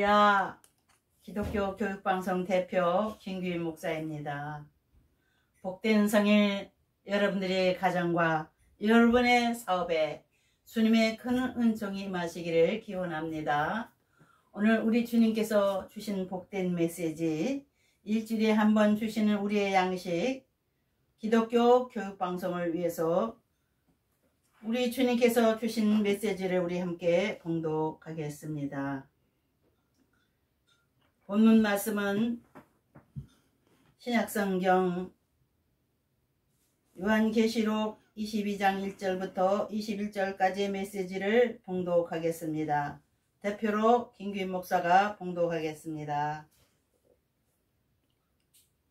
야, 기독교 교육방송 대표 김규인 목사입니다. 복된 성일 여러분들의 가정과 여러분의 사업에 주님의 큰 은총이 임하시기를 기원합니다. 오늘 우리 주님께서 주신 복된 메시지, 일주일에 한 번 주시는 우리의 양식, 기독교 교육방송을 위해서 우리 주님께서 주신 메시지를 우리 함께 봉독하겠습니다. 본문 말씀은 신약성경 요한계시록 22장 1절부터 21절까지의 메시지를 봉독하겠습니다. 대표로 김규인 목사가 봉독하겠습니다.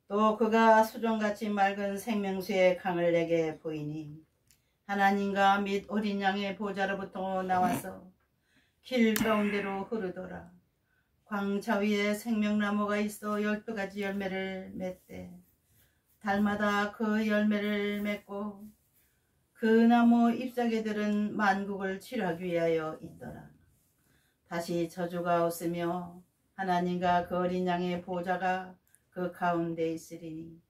또 그가 수종같이 맑은 생명수의 강을 내게 보이니 하나님과 및 어린 양의 보좌로부터 나와서 길 가운데로 흐르더라. 광차 위에 생명나무가 있어 12가지 열매를 맺되 달마다 그 열매를 맺고 그 나무 잎사귀들은 만국을 치료하기 위하여 있더라. 다시 저주가 없으며 하나님과 그 어린 양의 보좌가 그 가운데 있으리니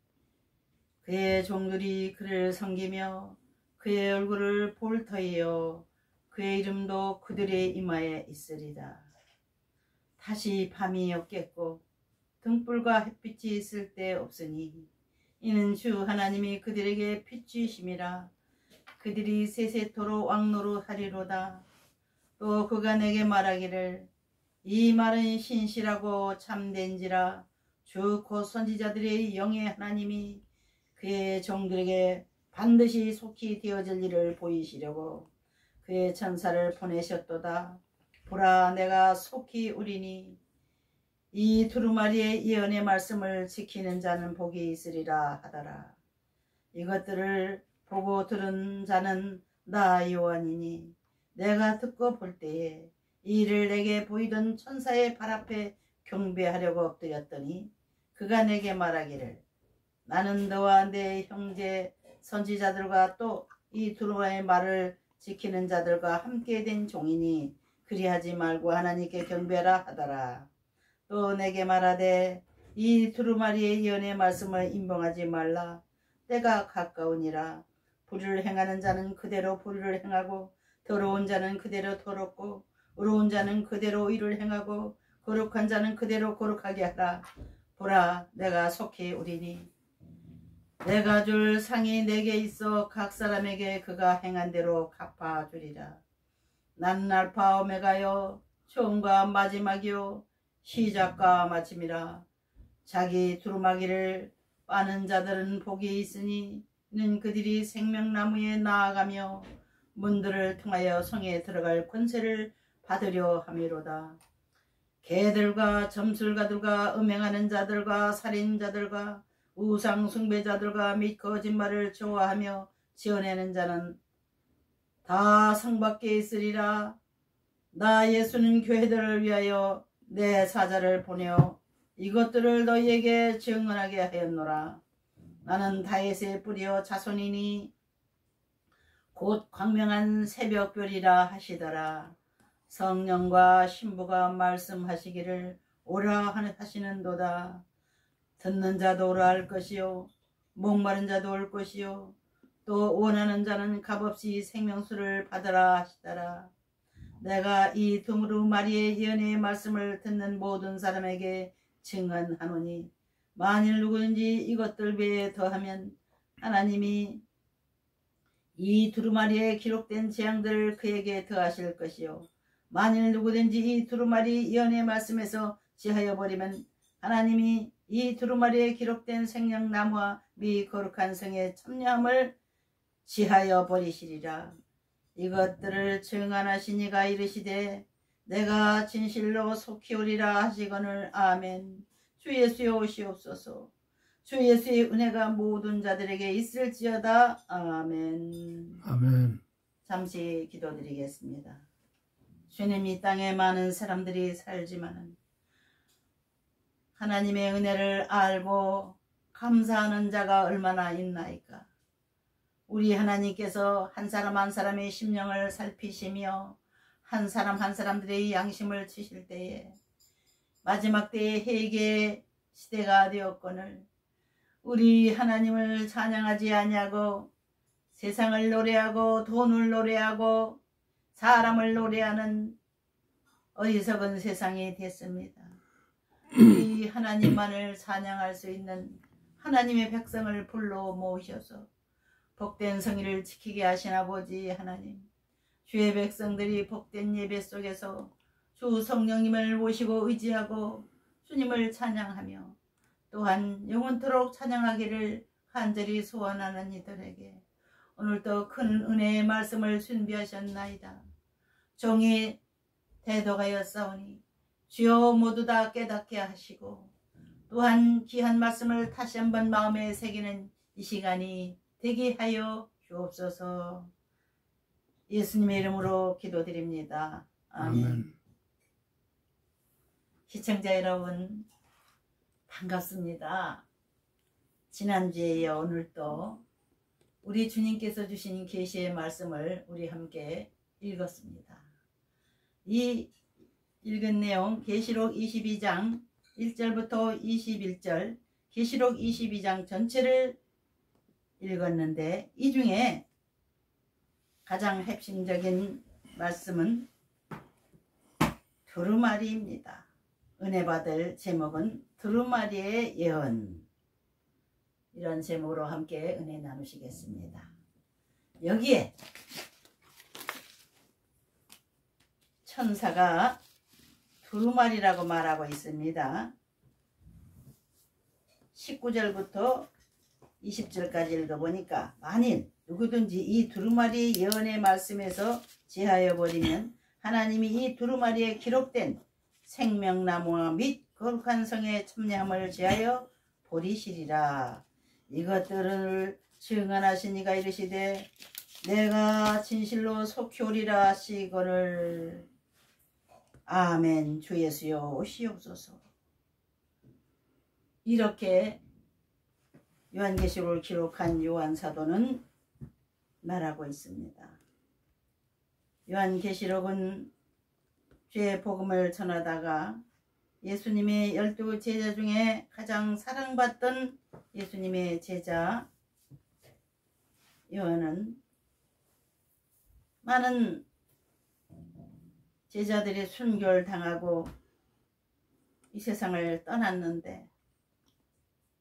그의 종들이 그를 섬기며 그의 얼굴을 볼 터이요 그의 이름도 그들의 이마에 있으리라. 다시 밤이 없겠고 등불과 햇빛이 있을 때 없으니 이는 주 하나님이 그들에게 빛이심이라. 그들이 세세토록 왕노릇하리로다. 또 그가 내게 말하기를 이 말은 신실하고 참된지라. 주 곧 선지자들의 영의 하나님이 그의 종들에게 반드시 속히 되어질 일을 보이시려고 그의 천사를 보내셨도다. 보라, 내가 속히 오리니 이 두루마리의 예언의 말씀을 지키는 자는 복이 있으리라 하더라. 이것들을 보고 들은 자는 나 요한이니 내가 듣고 볼 때에 이 일을 내게 보이던 천사의 발 앞에 경배하려고 엎드렸더니 그가 내게 말하기를 나는 너와 내 형제 선지자들과 또 이 두루마리의 말을 지키는 자들과 함께 된 종이니 그리하지 말고 하나님께 경배하라 하더라. 또 내게 말하되 이 두루마리의 예언의 말씀을 임봉하지 말라. 때가 가까우니라. 불의를 행하는 자는 그대로 불의를 행하고 더러운 자는 그대로 더럽고 의로운 자는 그대로 의를 행하고 거룩한 자는 그대로 거룩하게 하라. 보라, 내가 속히 오리니 내가 줄 상이 내게 있어 각 사람에게 그가 행한 대로 갚아주리라. 나는 알파 오메가요 처음과 마지막이요 시작과 마침이라. 자기 두루마기를 빠는 자들은 복이 있으니 이는 그들이 생명나무에 나아가며 문들을 통하여 성에 들어갈 권세를 받으려 함이로다. 개들과 점술가들과 음행하는 자들과 살인자들과 우상 숭배자들과 및 거짓말을 좋아하며 지어내는 자는 다 상 밖에 있으리라. 나 예수는 교회들을 위하여 내 사자를 보내어 이것들을 너희에게 증언하게 하였노라. 나는 다윗의 뿌리여 자손이니 곧 광명한 새벽별이라 하시더라. 성령과 신부가 말씀하시기를 오라 하시는도다. 듣는 자도 오라 할 것이요 목마른 자도 올 것이요 또 원하는 자는 값없이 생명수를 받으라 하시더라. 내가 이 두루마리의 예언의 말씀을 듣는 모든 사람에게 증언하노니 만일 누구든지 이것들 외에 더하면 하나님이 이 두루마리에 기록된 재앙들을 그에게 더하실 것이요 만일 누구든지 이 두루마리 예언의 말씀에서 제하여 버리면 하나님이 이 두루마리에 기록된 생명나무와 미 거룩한 성의 참여함을 지하여 버리시리라. 이것들을 증언하시니가 이르시되 내가 진실로 속히 오리라 하시거늘. 아멘. 주 예수여 오시옵소서. 주 예수의 은혜가 모든 자들에게 있을지어다. 아멘. 아멘. 잠시 기도드리겠습니다. 주님, 이 땅에 많은 사람들이 살지만은 하나님의 은혜를 알고 감사하는 자가 얼마나 있나이까. 우리 하나님께서 한 사람 한 사람의 심령을 살피시며 한 사람 한 사람들의 양심을 치실 때에 마지막 때의 회개 시대가 되었거늘 우리 하나님을 찬양하지 아니하고 세상을 노래하고 돈을 노래하고 사람을 노래하는 어리석은 세상이 됐습니다. 우리 하나님만을 찬양할 수 있는 하나님의 백성을 불러 모으셔서 복된 성의를 지키게 하신 아버지 하나님, 주의 백성들이 복된 예배 속에서 주 성령님을 모시고 의지하고 주님을 찬양하며 또한 영원토록 찬양하기를 간절히 소원하는 이들에게 오늘도 큰 은혜의 말씀을 준비하셨나이다. 종이 대독하였사오니 주여 모두 다 깨닫게 하시고 또한 귀한 말씀을 다시 한번 마음에 새기는 이 시간이 되게 하여 주옵소서. 예수님의 이름으로 기도드립니다. 아멘. 시청자 여러분 반갑습니다. 지난주에 이어 오늘도 우리 주님께서 주신 계시의 말씀을 우리 함께 읽었습니다. 이 읽은 내용 계시록 22장 1절부터 21절 계시록 22장 전체를 읽었는데 이 중에 가장 핵심적인 말씀은 두루마리입니다. 은혜 받을 제목은 두루마리의 예언, 이런 제목으로 함께 은혜 나누시겠습니다. 여기에 천사가 두루마리라고 말하고 있습니다. 19절부터 20절까지 읽어보니까 만일 누구든지 이 두루마리 예언의 말씀에서 제하여 버리면 하나님이 이 두루마리에 기록된 생명나무와 및 거룩한 성의 참여함을 제하여 버리시리라. 이것들을 증언하신 이가 이르시되 내가 진실로 속히 오리라 하시거늘. 아멘. 주 예수여 오시옵소서. 이렇게 요한계시록을 기록한 요한 사도는 말하고 있습니다. 요한계시록은 주의 복음을 전하다가 예수님의 12 제자 중에 가장 사랑받던 예수님의 제자 요한은 많은 제자들이 순교당하고 이 세상을 떠났는데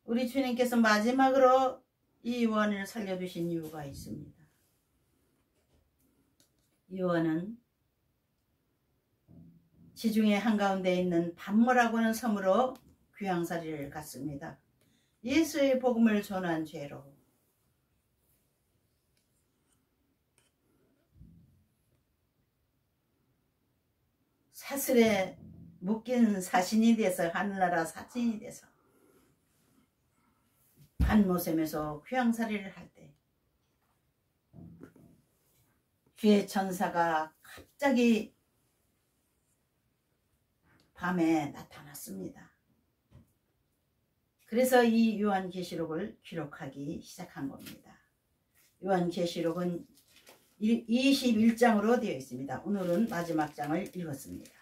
우리 주님께서 마지막으로 이 요한을 살려두신 이유가 있습니다. 요한은 지중해 한가운데 있는 반모라고 하는 섬으로 귀양살이를 갔습니다. 예수의 복음을 전한 죄로 사슬에 묶인 사신이 돼서 하늘나라 사신이 돼서 반모섬에서 귀양살이를 할 때 주의 천사가 갑자기 밤에 나타났습니다. 그래서 이 요한계시록을 기록하기 시작한 겁니다. 요한계시록은 21장으로 되어 있습니다. 오늘은 마지막 장을 읽었습니다.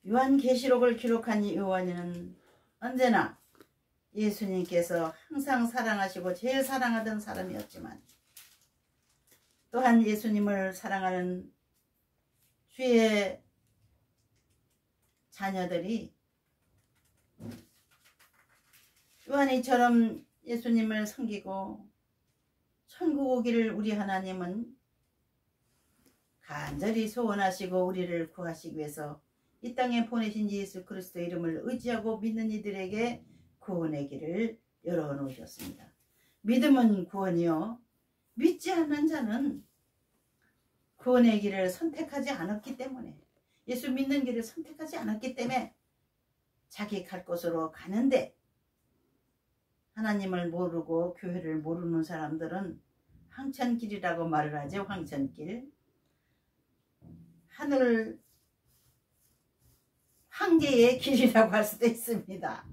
요한계시록을 기록한 이 요한은 언제나 예수님께서 항상 사랑하시고 제일 사랑하던 사람이었지만 또한 예수님을 사랑하는 주의 자녀들이 요한이처럼 예수님을 섬기고 천국 오기를 우리 하나님은 간절히 소원하시고 우리를 구하시기 위해서 이 땅에 보내신 예수 그리스도 이름을 의지하고 믿는 이들에게 구원의 길을 열어놓으셨습니다. 믿음은 구원이요 믿지 않는 자는 구원의 길을 선택하지 않았기 때문에 예수 믿는 길을 선택하지 않았기 때문에 자기 갈 곳으로 가는데 하나님을 모르고 교회를 모르는 사람들은 황천길이라고 말을 하죠. 황천길. 하늘 황제의 길이라고 할 수도 있습니다.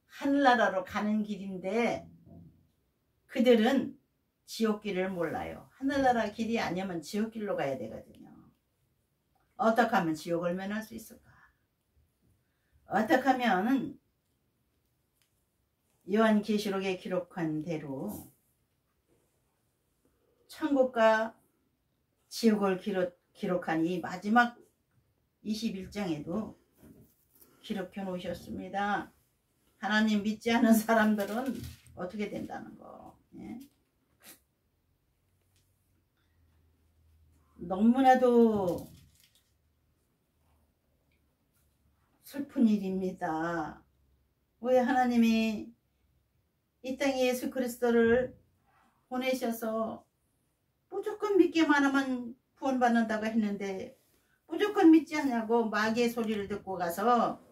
하늘나라로 가는 길인데 그들은 지옥길을 몰라요. 하늘나라 길이 아니면 지옥길로 가야 되거든요. 어떻게 하면 지옥을 면할 수 있을까? 어떻게 하면 요한계시록에 기록한 대로 천국과 지옥을 기록한 이 마지막 21장에도 기록해 놓으셨습니다. 하나님 믿지 않는 사람들은 어떻게 된다는 거. 예? 너무나도 슬픈 일입니다. 왜 하나님이 이 땅에 예수 그리스도를 보내셔서 무조건 믿기만 하면 구원받는다고 했는데 무조건 믿지 않냐고 마귀의 소리를 듣고 가서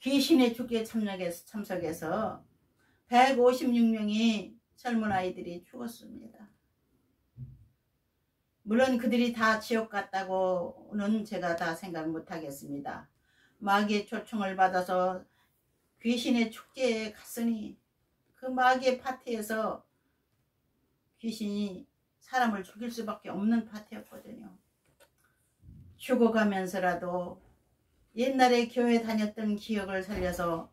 귀신의 축제에 참석해서 156명이 젊은 아이들이 죽었습니다. 물론 그들이 다 지옥 갔다고는 제가 다 생각 못하겠습니다. 마귀의 초청을 받아서 귀신의 축제에 갔으니 그 마귀의 파티에서 귀신이 사람을 죽일 수밖에 없는 파티였거든요. 죽어가면서라도 옛날에 교회 다녔던 기억을 살려서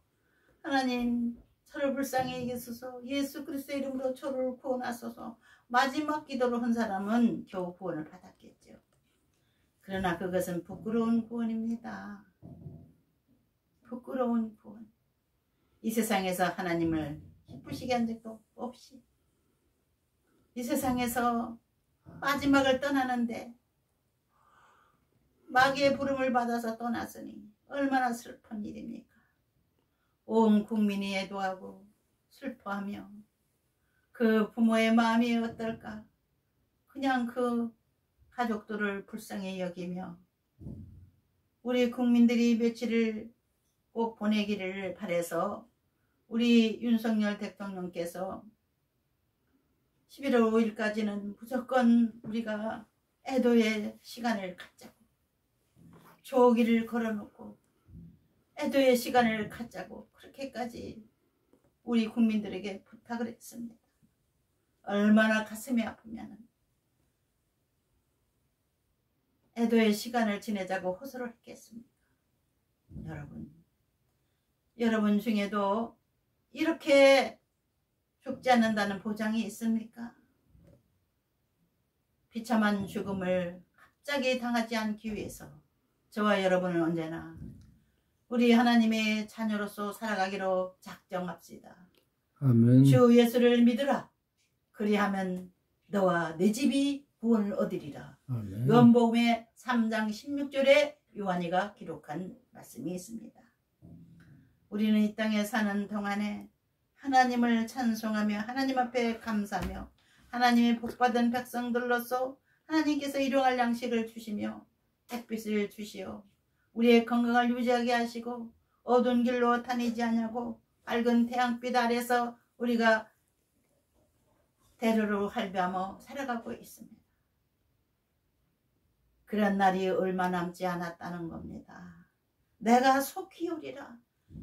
하나님 저를 불쌍히 여기소서, 예수 그리스도의 이름으로 저를 구원하소서, 마지막 기도를 한 사람은 겨우 구원을 받았겠죠. 그러나 그것은 부끄러운 구원입니다. 부끄러운 구원. 이 세상에서 하나님을 기쁘시게 한 적도 없이 이 세상에서 마지막을 떠나는데 마귀의 부름을 받아서 떠났으니 얼마나 슬픈 일입니까? 온 국민이 애도하고 슬퍼하며 그 부모의 마음이 어떨까? 그냥 그 가족들을 불쌍히 여기며 우리 국민들이 며칠을 꼭 보내기를 바라서 우리 윤석열 대통령께서 11월 5일까지는 무조건 우리가 애도의 시간을 갖자고, 조기를 걸어놓고 애도의 시간을 갖자고 그렇게까지 우리 국민들에게 부탁을 했습니다. 얼마나 가슴이 아프면 애도의 시간을 지내자고 호소를 했겠습니까? 여러분 중에도 이렇게 죽지 않는다는 보장이 있습니까? 비참한 죽음을 갑자기 당하지 않기 위해서 저와 여러분은 언제나 우리 하나님의 자녀로서 살아가기로 작정합시다. 아멘. 주 예수를 믿으라. 그리하면 너와 내 집이 구원을 얻으리라. 아멘. 요한복음의 3장 16절에 요한이가 기록한 말씀이 있습니다. 우리는 이 땅에 사는 동안에 하나님을 찬송하며 하나님 앞에 감사하며 하나님의 복받은 백성들로서 하나님께서 일용할 양식을 주시며 햇빛을 주시어 우리의 건강을 유지하게 하시고 어두운 길로 다니지 않냐고 밝은 태양빛 아래서 우리가 대로로 할배하며 살아가고 있습니다. 그런 날이 얼마 남지 않았다는 겁니다. 내가 속히 오리라.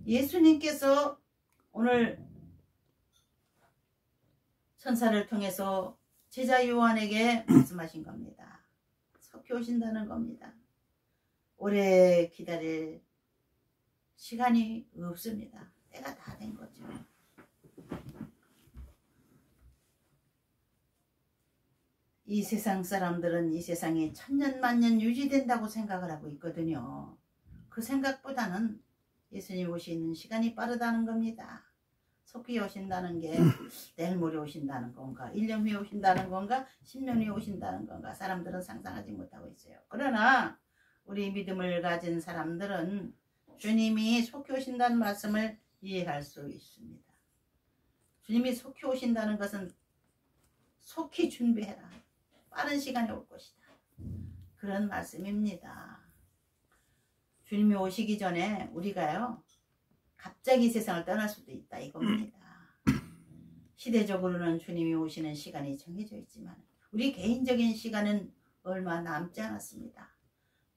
예수님께서 오늘 천사를 통해서 제자 요한에게 말씀하신 겁니다. 속히 오신다는 겁니다. 오래 기다릴 시간이 없습니다. 때가 다 된 거죠. 이 세상 사람들은 이 세상이 천년 만년 유지된다고 생각을 하고 있거든요. 그 생각보다는 예수님 오시는 시간이 빠르다는 겁니다. 속히 오신다는 게 내일 모레 오신다는 건가, 1년 후에 오신다는 건가, 10년 후에 오신다는 건가, 사람들은 상상하지 못하고 있어요. 그러나 우리 믿음을 가진 사람들은 주님이 속히 오신다는 말씀을 이해할 수 있습니다. 주님이 속히 오신다는 것은 속히 준비해라. 빠른 시간에 올 것이다. 그런 말씀입니다. 주님이 오시기 전에 우리가요, 갑자기 세상을 떠날 수도 있다 이겁니다. 시대적으로는 주님이 오시는 시간이 정해져 있지만 우리 개인적인 시간은 얼마 남지 않았습니다.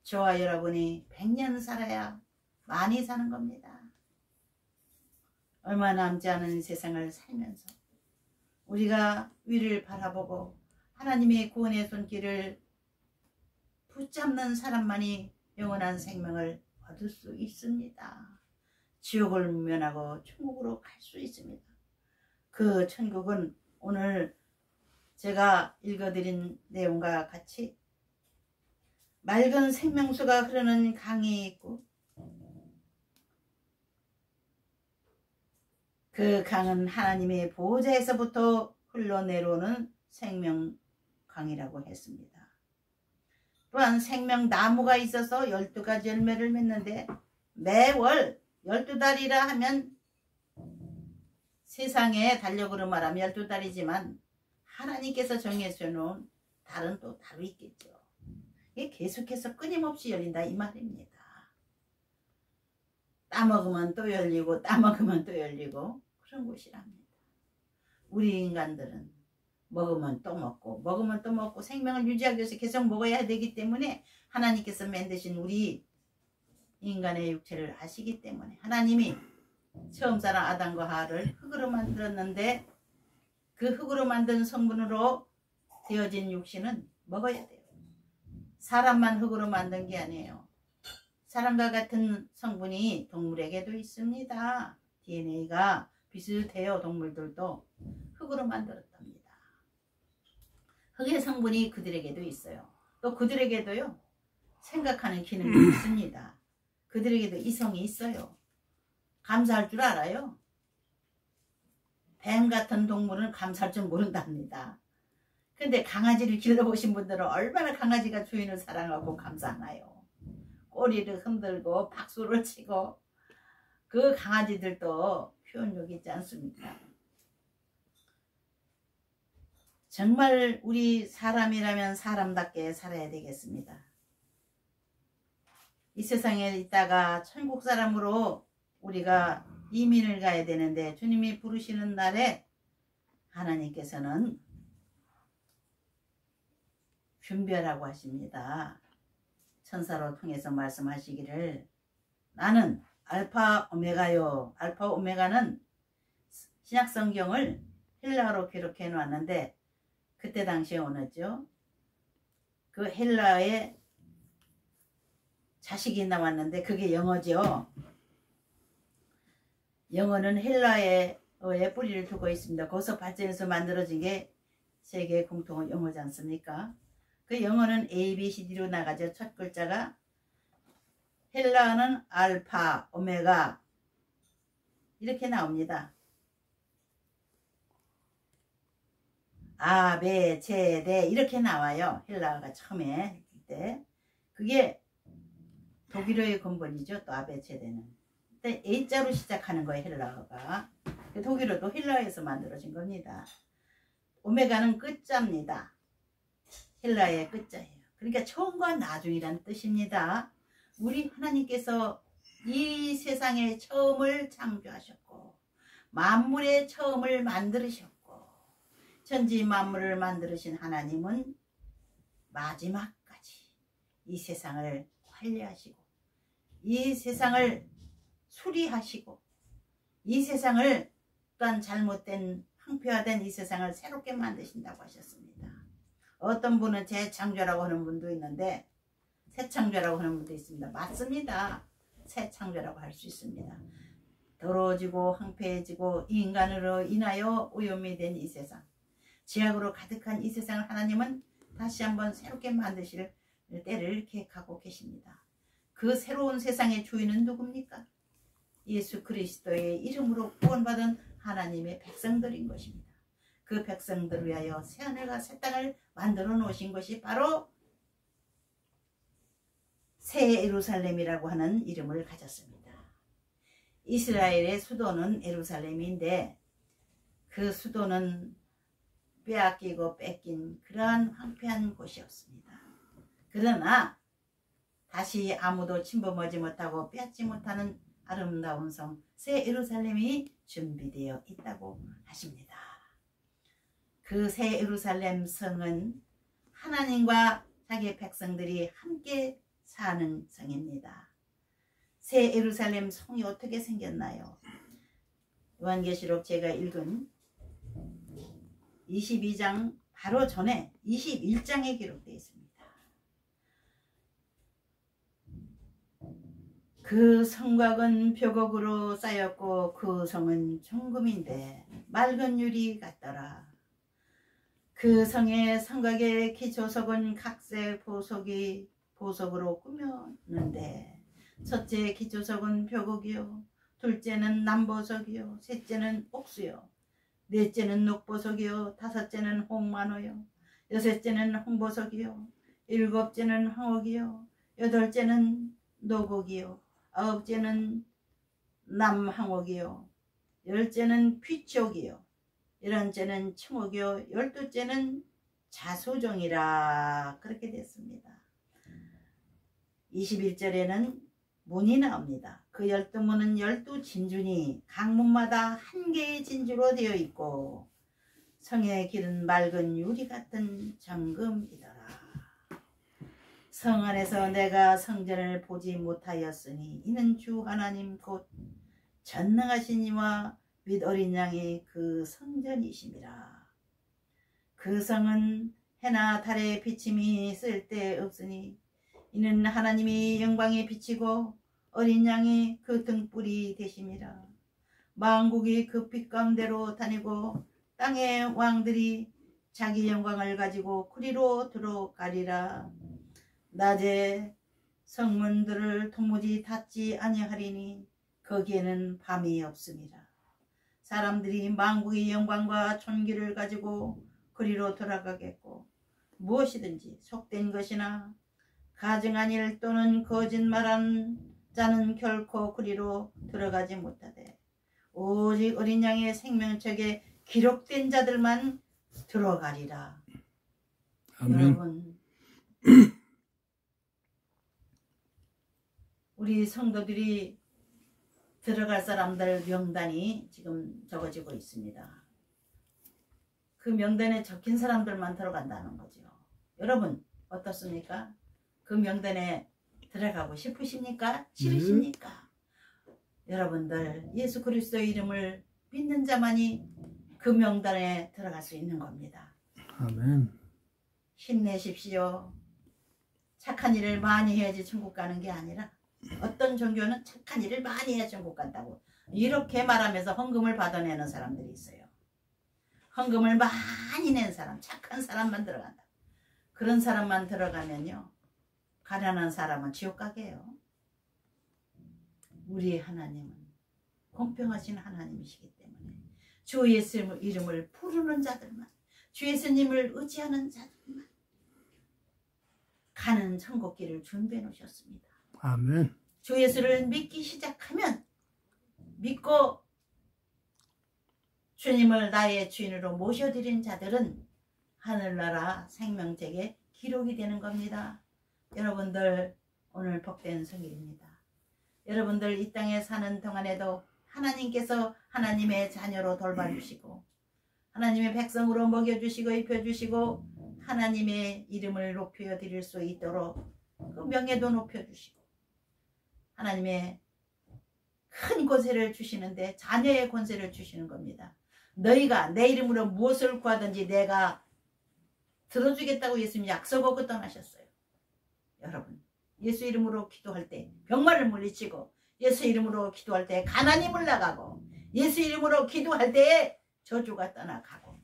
저와 여러분이 100년 살아야 많이 사는 겁니다. 얼마 남지 않은 세상을 살면서 우리가 위를 바라보고 하나님의 구원의 손길을 붙잡는 사람만이 영원한 생명을 얻을 수 있습니다. 지옥을 면하고 천국으로 갈 수 있습니다. 그 천국은 오늘 제가 읽어드린 내용과 같이 맑은 생명수가 흐르는 강이 있고 그 강은 하나님의 보호자에서부터 흘러내려오는 생명강이라고 했습니다. 또한 생명나무가 있어서 12가지 열매를 맺는데 매월 12달이라 하면 세상의 달력으로 말하면 12달이지만 하나님께서 정해져 놓은 달은 또 따로 있겠죠. 이게 계속해서 끊임없이 열린다 이 말입니다. 따먹으면 또 열리고 따먹으면 또 열리고 그런 곳이랍니다. 우리 인간들은 먹으면 또 먹고 먹으면 또 먹고 생명을 유지하기 위해서 계속 먹어야 되기 때문에 하나님께서 만드신 우리 인간의 육체를 아시기 때문에 하나님이 처음 사람 아담과 하와를 흙으로 만들었는데 그 흙으로 만든 성분으로 되어진 육신은 먹어야 돼요. 사람만 흙으로 만든 게 아니에요. 사람과 같은 성분이 동물에게도 있습니다. DNA가 비슷해요. 동물들도 흙으로 만들었답니다. 흙의 성분이 그들에게도 있어요. 또 그들에게도요. 생각하는 기능이 있습니다. 그들에게도 이성이 있어요. 감사할 줄 알아요. 뱀 같은 동물은 감사할 줄 모른답니다. 근데 강아지를 길러보신 분들은 얼마나 강아지가 주인을 사랑하고 감사하나요. 꼬리를 흔들고 박수를 치고 그 강아지들도 표현력이 있지 않습니까? 정말 우리 사람이라면 사람답게 살아야 되겠습니다. 이 세상에 있다가 천국 사람으로 우리가 이민을 가야 되는데 주님이 부르시는 날에 하나님께서는 준비하라고 하십니다. 천사로 통해서 말씀하시기를 나는 알파 오메가요. 알파 오메가는 신약성경을 헬라어로 기록해 놓았는데 그때 당시에 오었죠. 그 헬라어에 자식이 나왔는데 그게 영어죠. 영어는 헬라어에 뿌리를 두고 있습니다. 거기서 발전해서 만들어진 게 세계 공통어 영어지 않습니까? 그 영어는 A, B, C, D로 나가죠. 첫 글자가 헬라어는 알파, 오메가 이렇게 나옵니다. 아, 베, 제, 데 이렇게 나와요. 헬라어가 처음에 했을 때. 그게 독일어의 근본이죠. 또 아베체데는. 근데 A자로 시작하는 거예요. 헬라어가. 독일어도 헬라어에서 만들어진 겁니다. 오메가는 끝자입니다. 헬라어의 끝자예요. 그러니까 처음과 나중이라는 뜻입니다. 우리 하나님께서 이 세상의 처음을 창조하셨고 만물의 처음을 만들으셨고 천지 만물을 만들으신 하나님은 마지막까지 이 세상을 관리하시고 이 세상을 수리하시고 이 세상을 또한 잘못된 황폐화된 이 세상을 새롭게 만드신다고 하셨습니다. 어떤 분은 재창조라고 하는 분도 있는데 새창조라고 하는 분도 있습니다. 맞습니다. 새창조라고 할 수 있습니다. 더러워지고 황폐해지고 인간으로 인하여 오염이 된 이 세상 죄악으로 가득한 이 세상을 하나님은 다시 한번 새롭게 만드실 때를 계획하고 계십니다. 그 새로운 세상의 주인은 누굽니까? 예수 그리스도의 이름으로 구원받은 하나님의 백성들인 것입니다. 그 백성들을 위하여 새하늘과 새 땅을 만들어 놓으신 것이 바로 새 예루살렘이라고 하는 이름을 가졌습니다. 이스라엘의 수도는 예루살렘인데 그 수도는 빼앗기고 뺏긴 그러한 황폐한 곳이었습니다. 그러나 다시 아무도 침범하지 못하고 빼앗지 못하는 아름다운 성 새 예루살렘이 준비되어 있다고 하십니다. 그 새 예루살렘 성은 하나님과 자기 백성들이 함께 사는 성입니다. 새 예루살렘 성이 어떻게 생겼나요? 요한계시록 제가 읽은 22장 바로 전에 21장에 기록되어 있습니다. 그 성곽은 벽옥으로 쌓였고 그 성은 정금인데 맑은 유리 같더라. 그 성의 성곽의 기초석은 각색 보석으로 꾸몄는데 첫째 기초석은 벽옥이요, 둘째는 남보석이요, 셋째는 옥수요, 넷째는 녹보석이요, 다섯째는 홍만호요, 여섯째는 홍보석이요, 일곱째는 황옥이요, 여덟째는 노곡이요, 아홉째는 남항옥이요, 열째는 귀촉이요, 11째는 청옥이요, 12째는 자소정이라 그렇게 됐습니다. 21절에는 문이 나옵니다. 그 12문은 12진주니 각문마다 한 개의 진주로 되어 있고 성의 길은 맑은 유리 같은 정금이더라. 성 안에서 내가 성전을 보지 못하였으니 이는 주 하나님 곧 전능하신 이와 및 어린 양이 그 성전이심이라. 그 성은 해나 달의 비침이 쓸데없으니 이는 하나님이 영광에 비치고 어린 양이 그 등불이 되심이라. 만국이 그 빛 가운데로 다니고 땅의 왕들이 자기 영광을 가지고 그리로 들어가리라. 낮에 성문들을 도무지 닫지 아니하리니 거기에는 밤이 없음이라. 사람들이 만국의 영광과 존귀를 가지고 그리로 돌아가겠고 무엇이든지 속된 것이나 가증한 일 또는 거짓말한 자는 결코 그리로 들어가지 못하되 오직 어린 양의 생명책에 기록된 자들만 들어가리라. 아멘. 여러분, 우리 성도들이 들어갈 사람들 명단이 지금 적어지고 있습니다. 그 명단에 적힌 사람들만 들어간다는 거죠. 여러분 어떻습니까? 그 명단에 들어가고 싶으십니까? 싫으십니까? 여러분들 예수 그리스도의 이름을 믿는 자만이 그 명단에 들어갈 수 있는 겁니다. 아멘. 힘내십시오. 착한 일을 많이 해야지 천국 가는 게 아니라 어떤 종교는 착한 일을 많이 해야 천국 간다고 이렇게 말하면서 헌금을 받아내는 사람들이 있어요. 헌금을 많이 낸 사람, 착한 사람만 들어간다. 그런 사람만 들어가면요, 가난한 사람은 지옥 가게요. 우리 하나님은 공평하신 하나님이시기 때문에 주 예수 이름을 부르는 자들만, 주 예수님을 의지하는 자들만 가는 천국길을 준비해 놓으셨습니다. 아멘. 주 예수를 믿기 시작하면, 믿고 주님을 나의 주인으로 모셔드린 자들은 하늘나라 생명책에 기록이 되는 겁니다. 여러분들 오늘 복된 성일입니다. 여러분들 이 땅에 사는 동안에도 하나님께서 하나님의 자녀로 돌봐주시고 하나님의 백성으로 먹여주시고 입혀주시고 하나님의 이름을 높여드릴 수 있도록 그 명예도 높여주시고 하나님의 큰 권세를 주시는데 자녀의 권세를 주시는 겁니다. 너희가 내 이름으로 무엇을 구하든지 내가 들어주겠다고 예수님이 약속하고 떠나셨어요. 여러분 예수 이름으로 기도할 때 병마를 물리치고 예수 이름으로 기도할 때 가난이 물러가고 예수 이름으로 기도할 때 저주가 떠나가고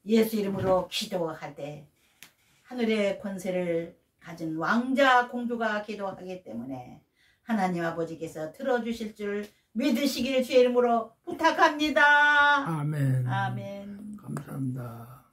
예수 이름으로 기도할 때 하늘의 권세를 가진 왕자 공주가 기도하기 때문에 하나님 아버지께서 들어주실 줄 믿으시길 주의 이름으로 부탁합니다. 아멘. 아멘. 감사합니다.